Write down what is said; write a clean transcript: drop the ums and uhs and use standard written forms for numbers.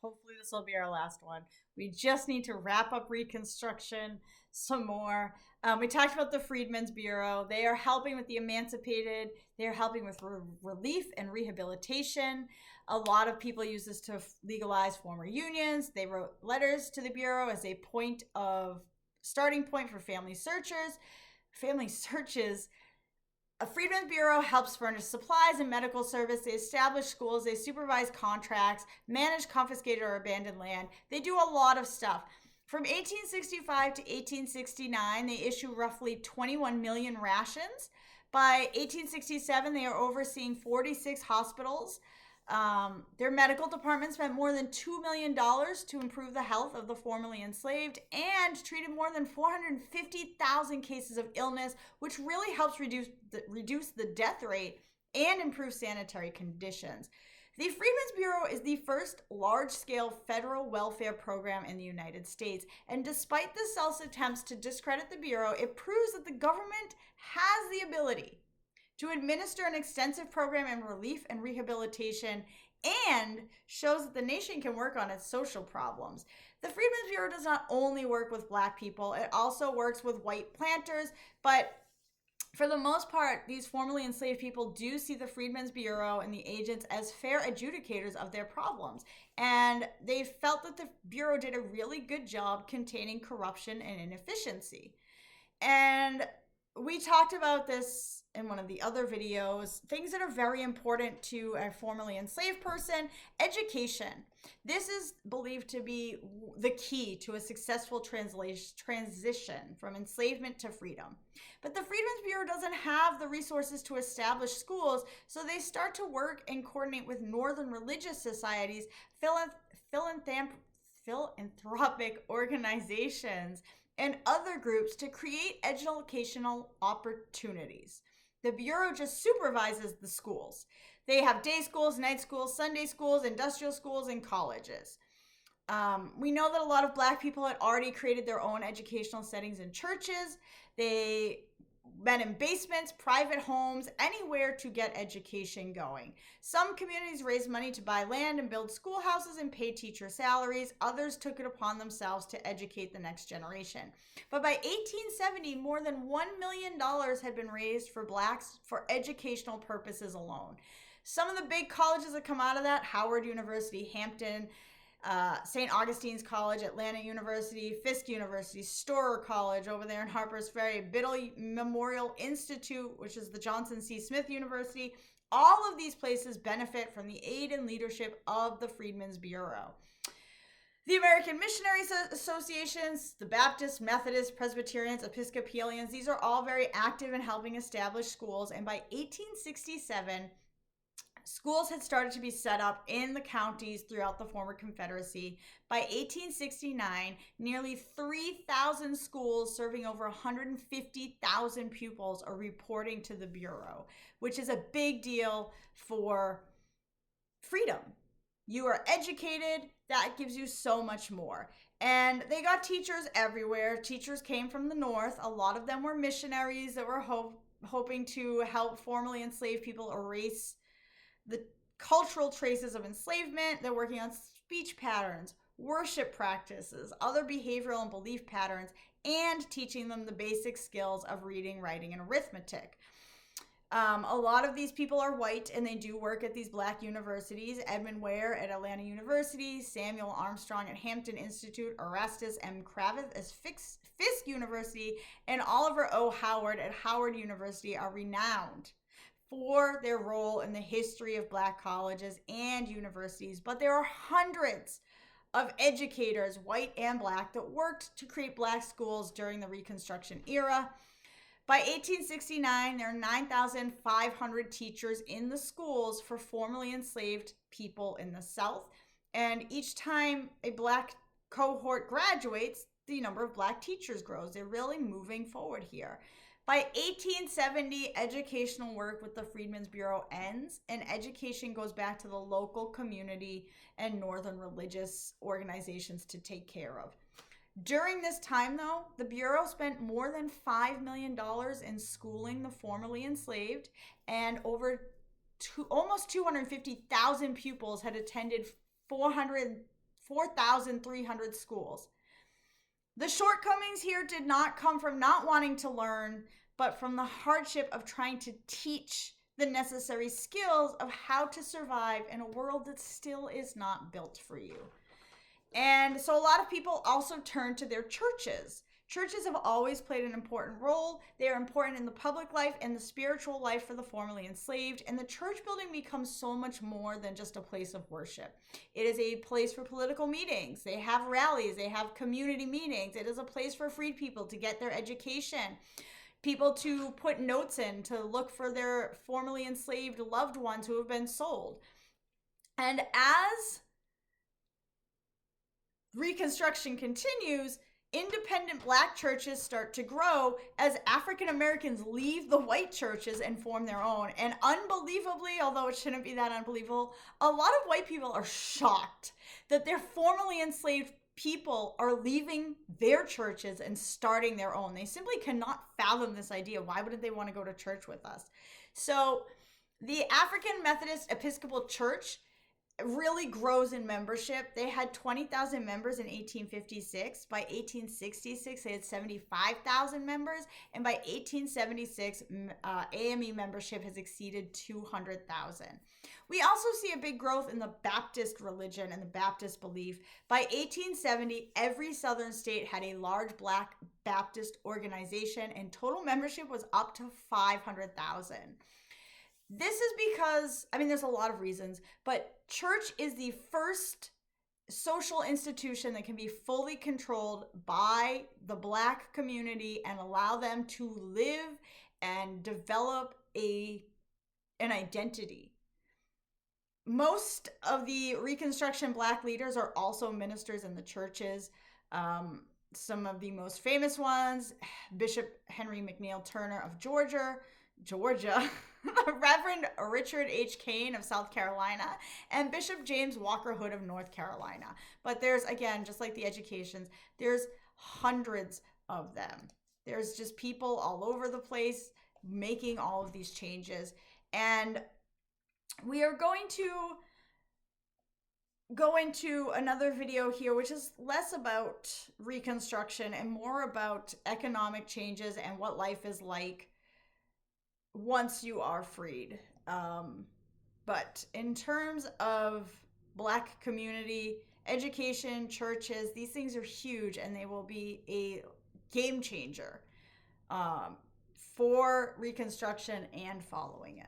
Hopefully, this will be our last one. We just need to wrap up Reconstruction some more. We talked about the Freedmen's Bureau. They are helping with the emancipated, they are helping with relief and rehabilitation. A lot of people use this to legalize former unions. They wrote letters to the Bureau as a point of starting point for family searchers. Family searches. A Freedmen's Bureau helps furnish supplies and medical service. They establish schools. They supervise contracts, manage confiscated or abandoned land. They do a lot of stuff. From 1865 to 1869, they issue roughly 21 million rations. By 1867, they are overseeing 46 hospitals. Their medical department spent more than $2 million to improve the health of the formerly enslaved and treated more than 450,000 cases of illness, which really helps reduce the death rate and improve sanitary conditions. The Freedmen's Bureau is the first large-scale federal welfare program in the United States, and despite the South's attempts to discredit the Bureau, it proves that the government has the ability to administer an extensive program in relief and rehabilitation, and shows that the nation can work on its social problems. The Freedmen's Bureau does not only work with Black people, it also works with white planters, but for the most part, these formerly enslaved people do see the Freedmen's Bureau and the agents as fair adjudicators of their problems. And they felt that the Bureau did a really good job containing corruption and inefficiency. And we talked about this in one of the other videos. Things that are very important to a formerly enslaved person: education. This is believed to be the key to a successful transition from enslavement to freedom. But the Freedmen's Bureau doesn't have the resources to establish schools, so they start to work and coordinate with northern religious societies, philanthropic organizations, and other groups to create educational opportunities. The Bureau just supervises the schools. They have day schools, night schools, Sunday schools, industrial schools, and colleges. We know that a lot of Black people had already created their own educational settings in churches. They met in basements, private homes, anywhere to get education going. Some communities raised money to buy land and build schoolhouses and pay teacher salaries. Others took it upon themselves to educate the next generation. But by 1870, more than $1 million had been raised for Blacks for educational purposes alone. Some of the big colleges that come out of that: Howard University, Hampton, St. Augustine's College, Atlanta University, Fisk University, Storer College over there in Harpers Ferry, Biddle Memorial Institute, which is the Johnson C. Smith University. All of these places benefit from the aid and leadership of the Freedmen's Bureau. The American Missionary Associations, the Baptists, Methodists, Presbyterians, Episcopalians, these are all very active in helping establish schools. And by 1867, schools had started to be set up in the counties throughout the former Confederacy. By 1869, nearly 3,000 schools serving over 150,000 pupils are reporting to the Bureau, which is a big deal for freedom. You are educated, that gives you so much more. And they got teachers everywhere. Teachers came from the North. A lot of them were missionaries that were hoping to help formerly enslaved people erase the cultural traces of enslavement. They're working on speech patterns, worship practices, other behavioral and belief patterns, and teaching them the basic skills of reading, writing, and arithmetic. A lot of these people are white, and they do work at these Black universities: Edmund Ware at Atlanta University, Samuel Armstrong at Hampton Institute, Erastus M. Kravitz at Fisk University, and Oliver O. Howard at Howard University are renowned for their role in the history of Black colleges and universities. But there are hundreds of educators, white and Black, that worked to create Black schools during the Reconstruction era. By 1869, there are 9,500 teachers in the schools for formerly enslaved people in the South. And each time a Black cohort graduates, the number of Black teachers grows. They're really moving forward here. By 1870, educational work with the Freedmen's Bureau ends, and education goes back to the local community and northern religious organizations to take care of. During this time, though, the Bureau spent more than $5 million in schooling the formerly enslaved, and almost 250,000 pupils had attended 4,300 schools. The shortcomings here did not come from not wanting to learn, but from the hardship of trying to teach the necessary skills of how to survive in a world that still is not built for you. And so a lot of people also turn to their churches. Churches have always played an important role. They are important in the public life and the spiritual life for the formerly enslaved. And the church building becomes so much more than just a place of worship. It is a place for political meetings. They have rallies. They have community meetings. It is a place for freed people to get their education, people to put notes in to look for their formerly enslaved loved ones who have been sold. And as Reconstruction continues, independent black churches start to grow as African Americans leave the white churches and form their own. And unbelievably, although it shouldn't be that unbelievable, a lot of white people are shocked that their formerly enslaved people are leaving their churches and starting their own. They simply cannot fathom this idea. Why wouldn't they want to go to church with us? So the African Methodist Episcopal Church really grows in membership. They had 20,000 members in 1856. By 1866, they had 75,000 members. And by 1876, AME membership has exceeded 200,000. We also see a big growth in the Baptist religion and the Baptist belief. By 1870, every southern state had a large black Baptist organization, and total membership was up to 500,000. This is because, there's a lot of reasons, but church is the first social institution that can be fully controlled by the black community and allow them to live and develop an identity. Most of the Reconstruction black leaders are also ministers in the churches. Some of the most famous ones, Bishop Henry McNeil Turner of Georgia, Reverend Richard H. Kane of South Carolina, and Bishop James Walker Hood of North Carolina. But there's, again, just like the educations, there's hundreds of them. There's just people all over the place making all of these changes. And we are going to go into another video here, which is less about Reconstruction and more about economic changes and what life is like once you are freed. But in terms of black community, education, churches, these things are huge, and they will be a game changer for Reconstruction and following it.